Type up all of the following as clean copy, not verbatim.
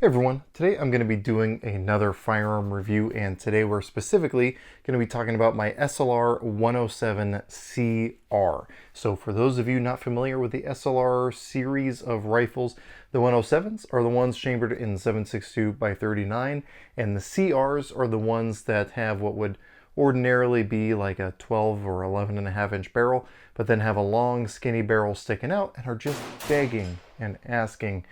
Hey everyone, today I'm going to be doing another firearm review, and today we're specifically going to be talking about my SLR-107CR. So for those of you not familiar with the SLR series of rifles, the 107s are the ones chambered in 7.62 by 39, and the CRs are the ones that have what would ordinarily be like a 12 or 11.5 inch barrel, but then have a long skinny barrel sticking out and are just begging and asking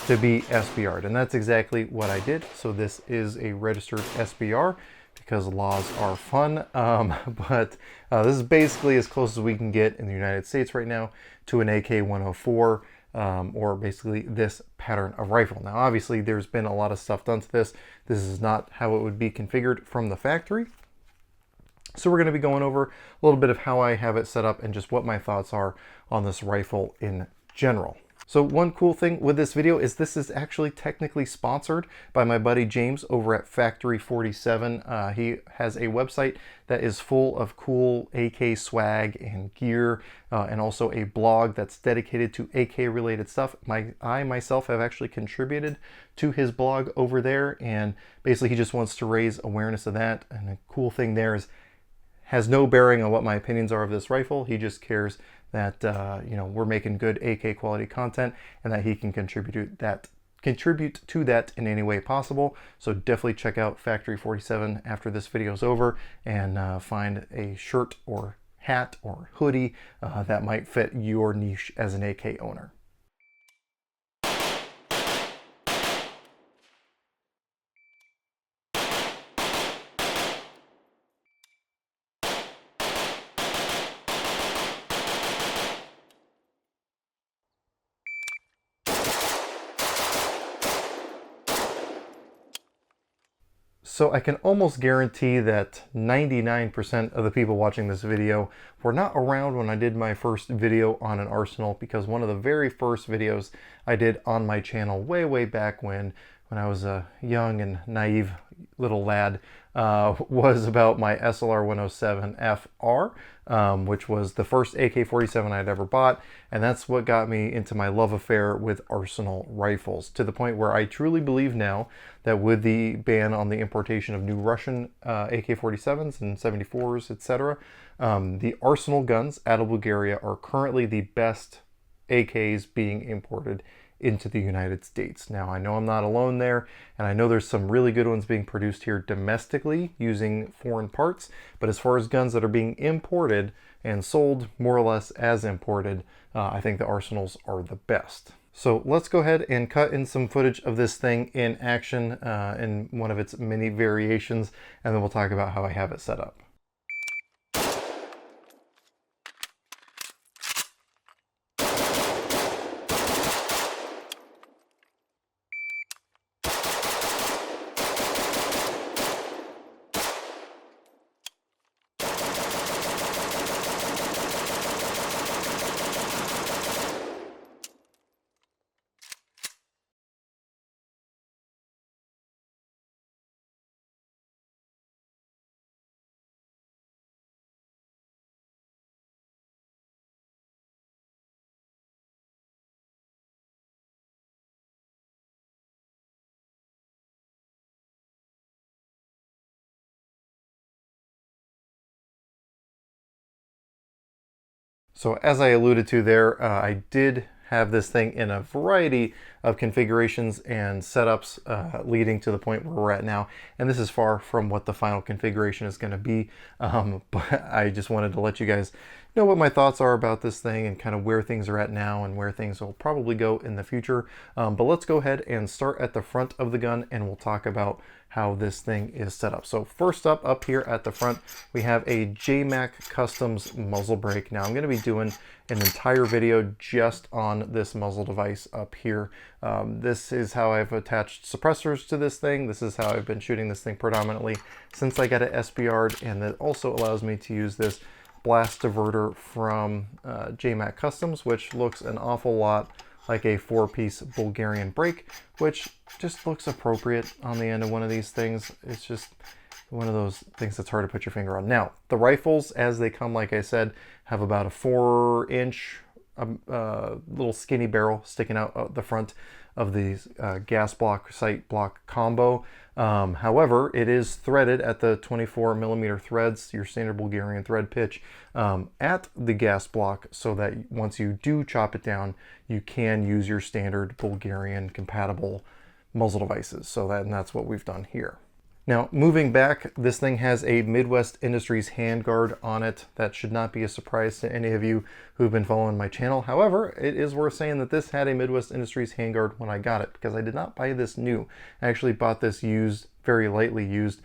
to be SBR'd, and that's exactly what I did. So this is a registered SBR because laws are fun, but this is basically as close as we can get in the United States right now to an AK-104, or basically this pattern of rifle. Now obviously there's been a lot of stuff done to this. This is not how it would be configured from the factory. So we're going to be going over a little bit of how I have it set up and just what my thoughts are on this rifle in general. So one cool thing with this video is this is actually technically sponsored by my buddy James over at Factory 47. He has a website that is full of cool AK swag and gear, and also a blog that's dedicated to AK related stuff. I myself have actually contributed to his blog over there, and basically he just wants to raise awareness of that. And the cool thing there is has no bearing on what my opinions are of this rifle. He just cares that we're making good AK quality content and that he can contribute to that in any way possible. So definitely check out Factory 47 after this video is over and find a shirt or hat or hoodie that might fit your niche as an AK owner. So I can almost guarantee that 99% of the people watching this video were not around when I did my first video on an arsenal, because one of the very first videos I did on my channel way back when I was a young and naive little lad was about my SLR-107FR, which was the first AK-47 I'd ever bought, and that's what got me into my love affair with arsenal rifles, to the point where I truly believe now that with the ban on the importation of new Russian AK-47s and 74s, etc., the arsenal guns out of Bulgaria are currently the best AKs being imported into the United States. Now, I know I'm not alone there, and I know there's some really good ones being produced here domestically using foreign parts, but as far as guns that are being imported and sold more or less as imported, I think the arsenals are the best. So let's go ahead and cut in some footage of this thing in action in one of its many variations, and then we'll talk about how I have it set up. So as I alluded to there, I did have this thing in a variety of configurations and setups leading to the point where we're at now. And this is far from what the final configuration is going to be, but I just wanted to let you guys know what my thoughts are about this thing and kind of where things are at now and where things will probably go in the future. But let's go ahead and start at the front of the gun, and we'll talk about how this thing is set up. So first up here at the front, we have a JMac Customs muzzle brake. Now I'm going to be doing an entire video just on this muzzle device up here. This is how I've attached suppressors to this thing. This is how I've been shooting this thing predominantly since I got it SBR'd, and that also allows me to use this blast diverter from JMac Customs, which looks an awful lot like a 4-piece Bulgarian brake, which just looks appropriate on the end of one of these things. It's just one of those things that's hard to put your finger on. Now, the rifles, as they come, like I said, have about a 4-inch a little skinny barrel sticking out the front of the gas block, sight block combo. However, it is threaded at the 24mm threads, your standard Bulgarian thread pitch, at the gas block, so that once you do chop it down, you can use your standard Bulgarian compatible muzzle devices. So that's what we've done here. Now, moving back, this thing has a Midwest Industries handguard on it. That should not be a surprise to any of you who've been following my channel. However, it is worth saying that this had a Midwest Industries handguard when I got it, because I did not buy this new. I actually bought this used, very lightly used,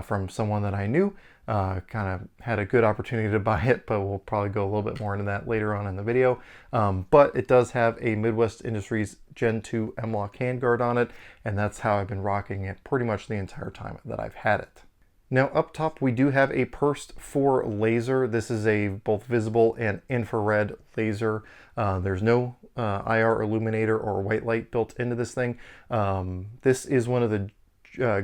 from someone that I knew. Kind of had a good opportunity to buy it, but we'll probably go a little bit more into that later on in the video. But it does have a Midwest Industries Gen 2 M-LOK handguard on it, and that's how I've been rocking it pretty much the entire time that I've had it. Now up top we do have a Pursed 4 laser. This is a both visible and infrared laser. There's no IR illuminator or white light built into this thing. This is one of the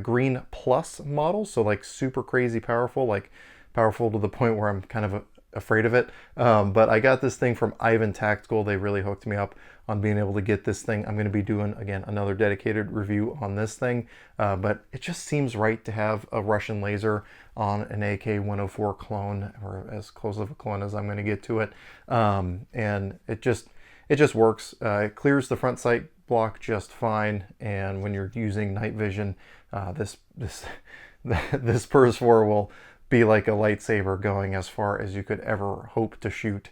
Green Plus models, so like super crazy powerful, like powerful to the point where I'm kind of afraid of it. But I got this thing from Ivan Tactical. They really hooked me up on being able to get this thing. I'm going to be doing, again, another dedicated review on this thing, but it just seems right to have a Russian laser on an AK-104 clone, or as close of a clone as I'm going to get to it. And it just works. It clears the front sight block just fine, and when you're using night vision, this Pursed 4 will be like a lightsaber going as far as you could ever hope to shoot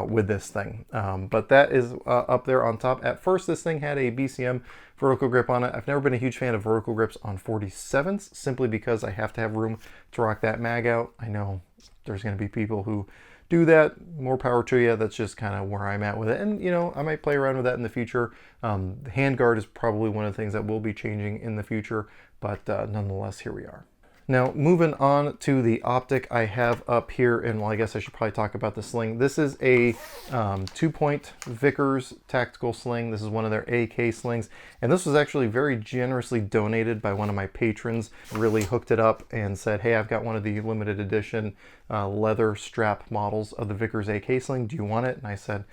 with this thing. But that is up there on top. At first, this thing had a BCM vertical grip on it. I've never been a huge fan of vertical grips on 47s, simply because I have to have room to rock that mag out. I know there's going to be people who do that. More power to you. That's just kind of where I'm at with it. And, you know, I might play around with that in the future. The handguard is probably one of the things that will be changing in the future, but nonetheless, here we are. Now, moving on to the Optic, I have up here, and well, I guess I should probably talk about the sling. This is a 2-point Vickers tactical sling. This is one of their AK slings, and this was actually very generously donated by one of my patrons. Really hooked it up and said, hey, I've got one of the limited edition leather strap models of the Vickers AK sling. Do you want it? And I said,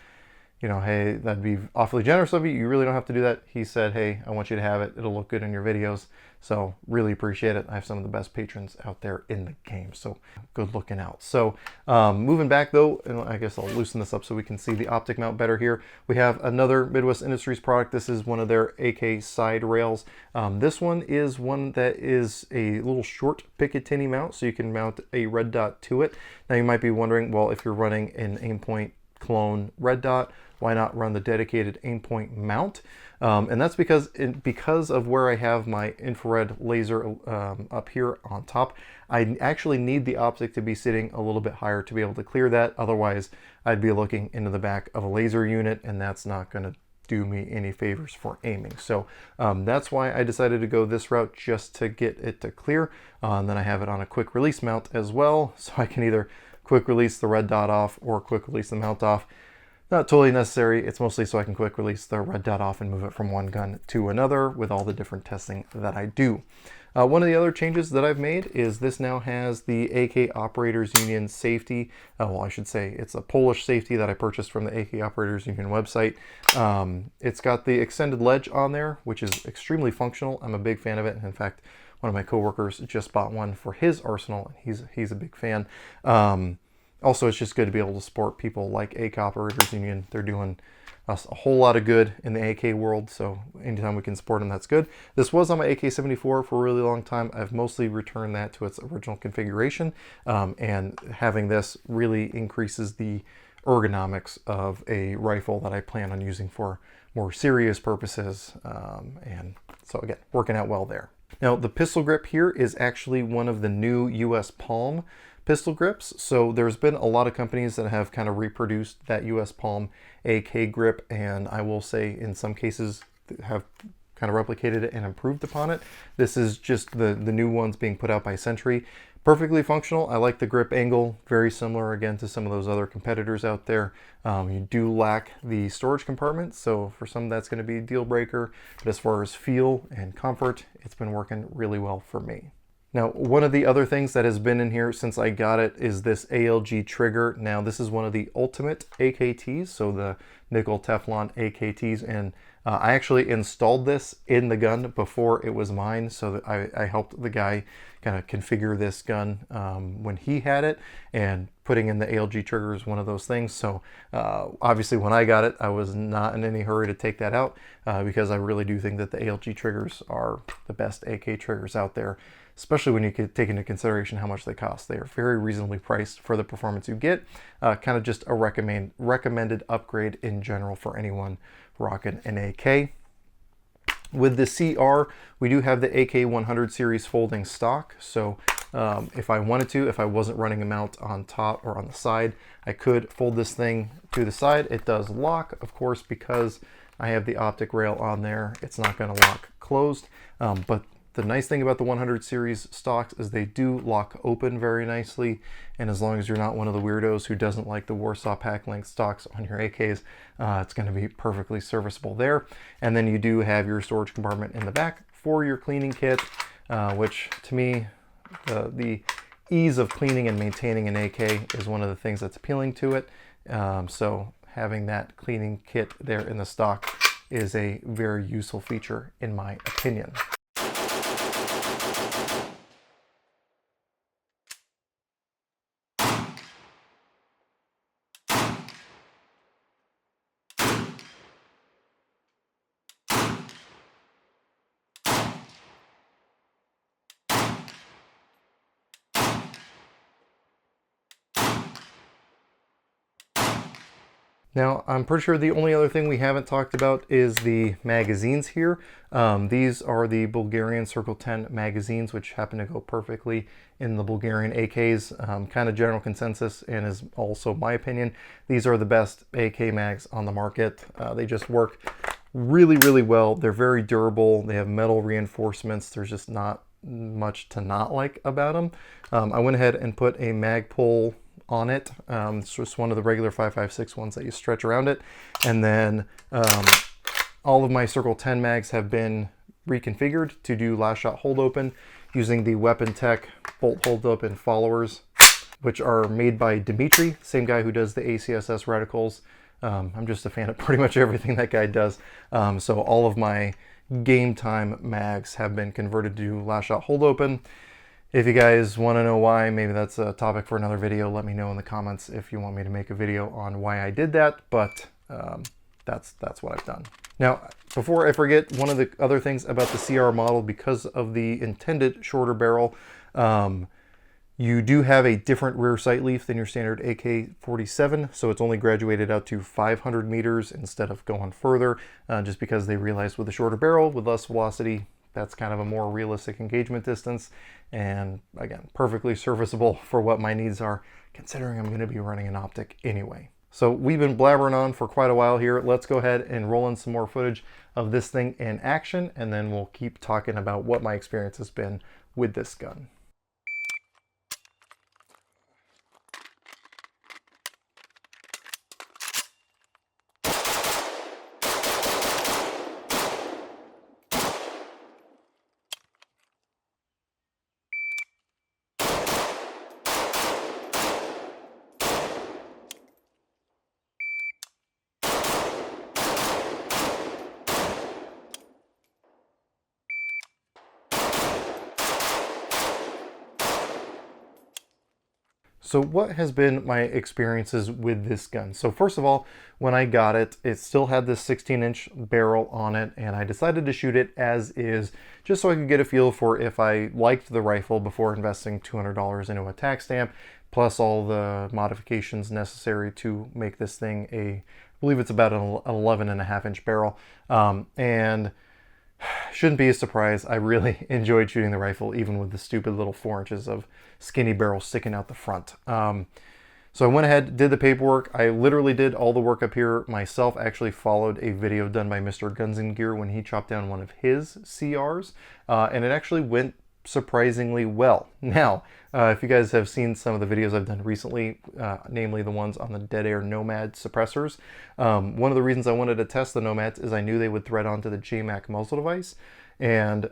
you know, hey, that'd be awfully generous of you. You really don't have to do that. He said, hey, I want you to have it. It'll look good in your videos. So really appreciate it. I have some of the best patrons out there in the game. So good looking out. So moving back though, and I guess I'll loosen this up so we can see the Optic mount better here. We have another Midwest Industries product. This is one of their AK side rails. This one is one that is a little short Picatinny mount, so you can mount a red dot to it. Now you might be wondering, well, if you're running an Aimpoint clone red dot, why not run the dedicated Aimpoint mount? And that's because of where I have my infrared laser up here on top. I actually need the Optic to be sitting a little bit higher to be able to clear that. Otherwise, I'd be looking into the back of a laser unit, and that's not going to do me any favors for aiming. So that's why I decided to go this route, just to get it to clear. And then I have it on a quick release mount as well, so I can either quick release the red dot off or quick release the mount off. Not totally necessary. It's mostly so I can quick release the red dot off and move it from one gun to another with all the different testing that I do. One of the other changes that I've made is this now has the AK Operators Union safety. Well, I should say it's a Polish safety that I purchased from the AK Operators Union website. It's got the extended ledge on there, which is extremely functional. I'm a big fan of it. In fact, one of my coworkers just bought one for his arsenal. He's a big fan. Also, it's just good to be able to support people like AK Operators Union. They're doing us a whole lot of good in the AK world, so anytime we can support them, that's good. This was on my AK-74 for a really long time. I've mostly returned that to its original configuration, and having this really increases the ergonomics of a rifle that I plan on using for more serious purposes, and so again, working out well there. Now, the pistol grip here is actually one of the new US Palm pistol grips. So there's been a lot of companies that have kind of reproduced that US Palm AK grip, and I will say in some cases have kind of replicated it and improved upon it. This is just the new ones being put out by Sentry. Perfectly functional. I like the grip angle, very similar again to some of those other competitors out there. You do lack the storage compartment, so for some that's going to be a deal breaker, but as far as feel and comfort, it's been working really well for me. Now, one of the other things that has been in here since I got it is this ALG trigger. Now, this is one of the ultimate AKTs, so the nickel Teflon AKTs, and I actually installed this in the gun before it was mine, so that I helped the guy kind of configure this gun when he had it, and putting in the ALG trigger is one of those things. So obviously when I got it, I was not in any hurry to take that out because I really do think that the ALG triggers are the best AK triggers out there, especially when you could take into consideration how much they cost. They are very reasonably priced for the performance you get. Kind of just a recommended upgrade in general for anyone rocking an AK. With the CR, we do have the AK100 series folding stock. So if I wanted to, if I wasn't running a mount on top or on the side, I could fold this thing to the side. It does lock, of course, because I have the Optic rail on there. It's not going to lock closed, but the nice thing about the 100 series stocks is they do lock open very nicely, and as long as you're not one of the weirdos who doesn't like the Warsaw pack length stocks on your AKs, it's going to be perfectly serviceable there. And then you do have your storage compartment in the back for your cleaning kit, which to me, the ease of cleaning and maintaining an AK is one of the things that's appealing to it. So having that cleaning kit there in the stock is a very useful feature in my opinion. Now, I'm pretty sure the only other thing we haven't talked about is the magazines here. These are the Bulgarian Circle 10 magazines, which happen to go perfectly in the Bulgarian AKs. Kind of general consensus, and is also my opinion, these are the best AK mags on the market. They just work really, really well. They're very durable. They have metal reinforcements. There's just not much to not like about them. I went ahead and put a mag pull on it. It's just one of the regular 5.56 ones that you stretch around it. And then all of my Circle 10 mags have been reconfigured to do last shot hold open using the Weapon Tech bolt hold open followers, which are made by Dimitri, same guy who does the ACSS reticles. I'm just a fan of pretty much everything that guy does. So all of my game time mags have been converted to last shot hold open. If you guys want to know why, maybe that's a topic for another video. Let me know in the comments if you want me to make a video on why I did that, but that's what I've done. Now, before I forget, one of the other things about the CR model, because of the intended shorter barrel, you do have a different rear sight leaf than your standard AK-47, so it's only graduated out to 500 meters instead of going further, just because they realized with a shorter barrel, with less velocity, that's kind of a more realistic engagement distance, and again, perfectly serviceable for what my needs are, considering I'm going to be running an Optic anyway. So we've been blabbering on for quite a while here. Let's go ahead and roll in some more footage of this thing in action, and then we'll keep talking about what my experience has been with this gun. So what has been my experiences with this gun? So first of all, when I got it, it still had this 16-inch barrel on it, and I decided to shoot it as is, just so I could get a feel for if I liked the rifle before investing $200 into a tack stamp, plus all the modifications necessary to make this thing I believe it's about an 11.5-inch barrel. And shouldn't be a surprise, I really enjoyed shooting the rifle, even with the stupid little 4 inches of skinny barrel sticking out the front. So I went ahead, did the paperwork. I literally did all the work up here myself. I actually followed a video done by Mr. Guns and Gear when he chopped down one of his CRs, and it actually went surprisingly well. Now, if you guys have seen some of the videos I've done recently, namely the ones on the Dead Air Nomad suppressors, one of the reasons I wanted to test the Nomads is I knew they would thread onto the JMac muzzle device, and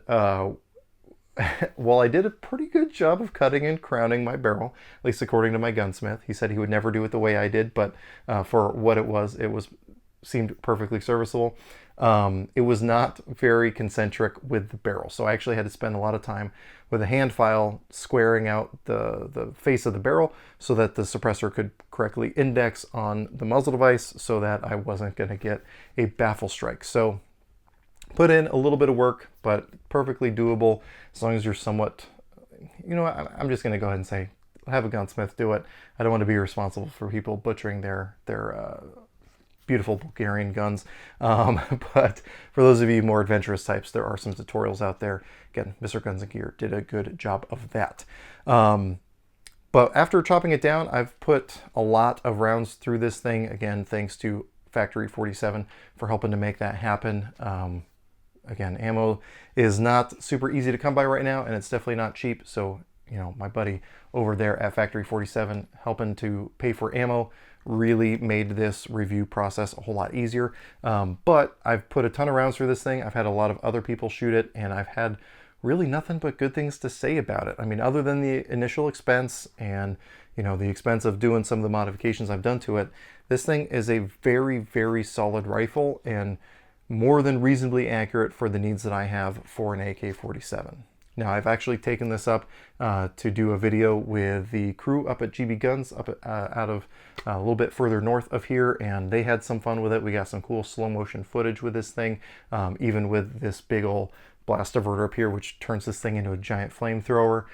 while I did a pretty good job of cutting and crowning my barrel, at least according to my gunsmith, he said he would never do it the way I did, but for what it was seemed perfectly serviceable. It was not very concentric with the barrel, so I actually had to spend a lot of time with a hand file squaring out the face of the barrel so that the suppressor could correctly index on the muzzle device so that I wasn't going to get a baffle strike. So put in a little bit of work, but perfectly doable as long as you're somewhat, you know, I'm just going to go ahead and say, have a gunsmith do it. I don't want to be responsible for people butchering their beautiful Bulgarian guns. But for those of you more adventurous types, there are some tutorials out there. Again, Mr. Guns and Gear did a good job of that. But after chopping it down, I've put a lot of rounds through this thing. Again, thanks to Factory 47 for helping to make that happen. Again, ammo is not super easy to come by right now, and it's definitely not cheap. So, you know, my buddy over there at Factory 47 helping to pay for ammo really made this review process a whole lot easier. But I've put a ton of rounds through this thing. I've had a lot of other people shoot it, and I've had really nothing but good things to say about it. I mean, other than the initial expense and, you know, the expense of doing some of the modifications I've done to it, this thing is a very, very solid rifle and more than reasonably accurate for the needs that I have for an AK-47. Now, I've actually taken this up to do a video with the crew up at GB Guns, out of a little bit further north of here, and they had some fun with it. We got some cool slow motion footage with this thing, even with this big old blast diverter up here, which turns this thing into a giant flamethrower.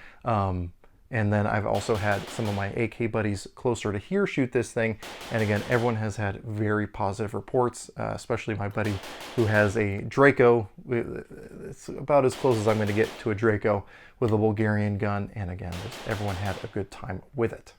And then I've also had some of my AK buddies closer to here shoot this thing. And again, everyone has had very positive reports, especially my buddy who has a Draco. It's about as close as I'm going to get to a Draco with a Bulgarian gun. And again, everyone had a good time with it.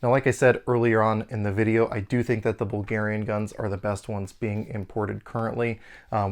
Now, like I said earlier on in the video, I do think that the Bulgarian guns are the best ones being imported currently.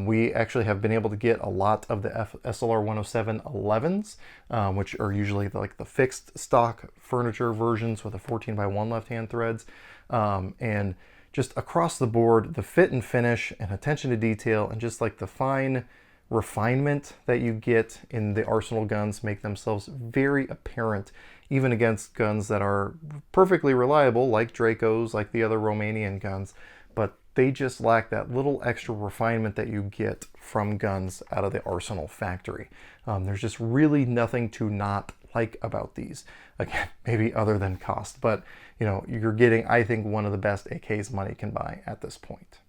We actually have been able to get a lot of the SLR-107 11s, which are usually like the fixed stock furniture versions with a 14x1 left-hand threads. And just across the board, the fit and finish and attention to detail and just like the fine refinement that you get in the Arsenal guns make themselves very apparent even against guns that are perfectly reliable like Dracos, like the other Romanian guns, but they just lack that little extra refinement that you get from guns out of the Arsenal factory. There's just really nothing to not like about these. Again, maybe other than cost, but you know, you're getting, I think, one of the best AKs money can buy at this point.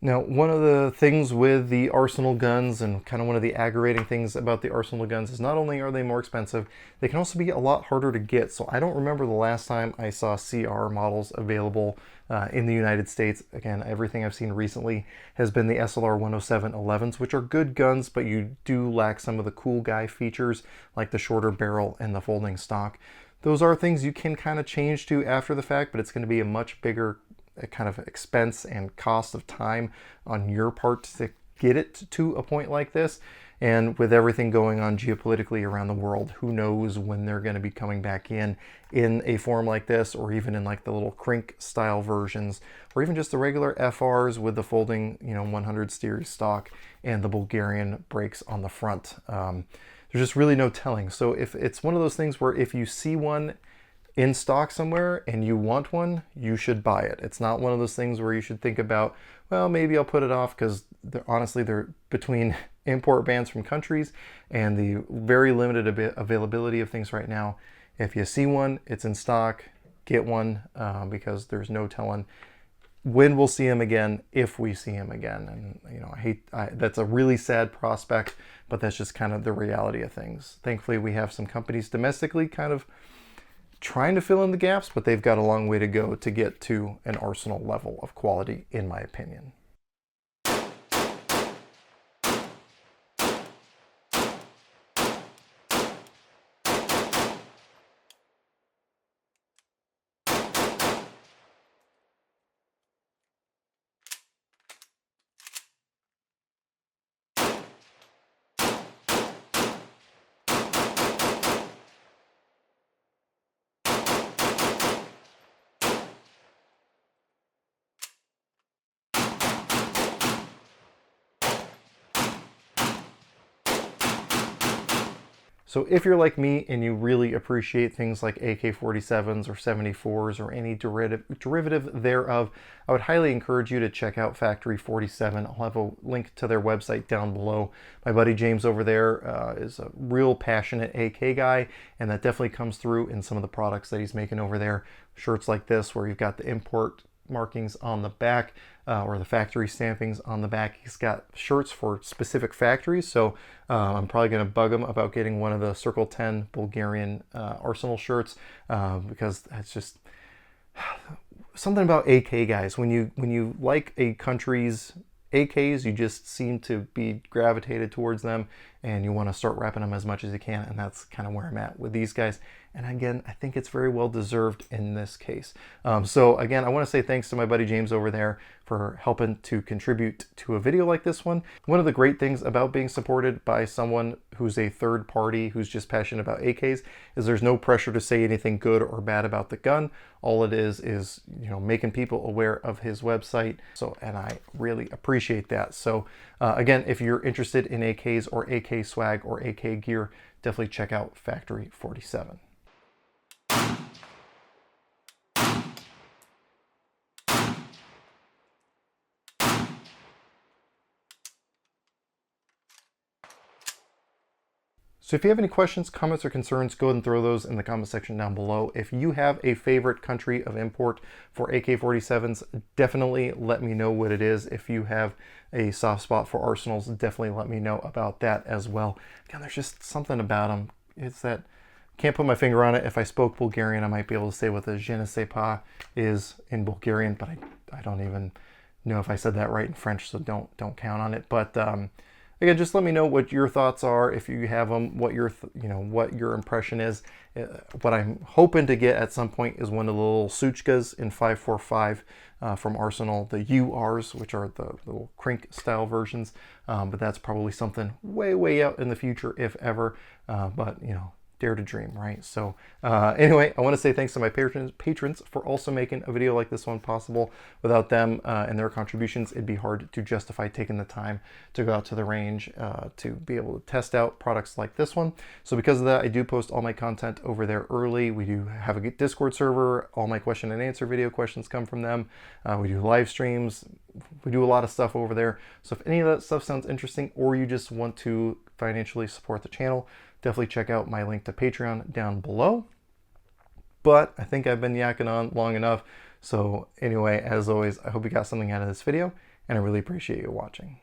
Now, one of the things with the Arsenal guns and kind of one of the aggravating things about the Arsenal guns is not only are they more expensive, they can also be a lot harder to get. So I don't remember the last time I saw CR models available in the United States. Again, everything I've seen recently has been the SLR-107 11s, which are good guns, but you do lack some of the cool guy features like the shorter barrel and the folding stock. Those are things you can kind of change to after the fact, but it's going to be a much bigger kind of expense and cost of time on your part to get it to a point like this. And with everything going on geopolitically around the world, who knows when they're going to be coming back in a form like this, or even in like the little crink style versions, or even just the regular FRs with the folding, you know, 100 series stock and the Bulgarian brakes on the front. There's just really no telling. So if it's one of those things where if you see one in stock somewhere and you want one, you should buy it. It's not one of those things where you should think about, well, maybe I'll put it off, because honestly, they're between import bans from countries and the very limited availability of things right now. If you see one, it's in stock, get one, because there's no telling when we'll see him again, if we see him again. And you know, that's a really sad prospect, but that's just kind of the reality of things. Thankfully, we have some companies domestically kind of trying to fill in the gaps, but they've got a long way to go to get to an Arsenal level of quality, in my opinion. So if you're like me and you really appreciate things like AK-47s or 74s or any derivative thereof, I would highly encourage you to check out Factory 47. I'll have a link to their website down below. My buddy James over there is a real passionate AK guy, and that definitely comes through in some of the products that he's making over there. Shirts like this where you've got the import markings on the back or the factory stampings on the back. He's got shirts for specific factories, so I'm probably going to bug him about getting one of the Circle 10 Bulgarian Arsenal shirts because that's just something about AK guys. When you like a country's AKs, you just seem to be gravitated towards them, and you want to start wrapping them as much as you can, and that's kind of where I'm at with these guys. And again, I think it's very well deserved in this case. So again, I want to say thanks to my buddy James over there for helping to contribute to a video like this one. One of the great things about being supported by someone who's a third party who's just passionate about AKs is there's no pressure to say anything good or bad about the gun. All it is making people aware of his website. So, and I really appreciate that. So again, if you're interested in AKs or AK swag or AK gear, definitely check out Factory 47. So if you have any questions, comments, or concerns, go ahead and throw those in the comment section down below. If you have a favorite country of import for AK-47s, definitely let me know what it is. If you have a soft spot for Arsenals, definitely let me know about that as well. Again, there's just something about them. It's that, can't put my finger on it. If I spoke Bulgarian, I might be able to say what the je ne sais pas is in Bulgarian, but I don't even know if I said that right in French, so don't count on it. But again, just let me know what your thoughts are, if you have them, what your what your impression is. What I'm hoping to get at some point is one of the little Suchkas in 545 from Arsenal, the URs, which are the little crink style versions. But that's probably something way out in the future, if ever. But dare to dream, right? So anyway, I want to say thanks to my patrons for also making a video like this one possible. Without them and their contributions, it'd be hard to justify taking the time to go out to the range to be able to test out products like this one. So because of that, I do post all my content over there early. We do have a Discord server. All my question and answer video questions come from them. We do live streams. We do a lot of stuff over there. So if any of that stuff sounds interesting, or you just want to financially support the channel, definitely check out my link to Patreon down below. But I think I've been yakking on long enough. So anyway, as always, I hope you got something out of this video, and I really appreciate you watching.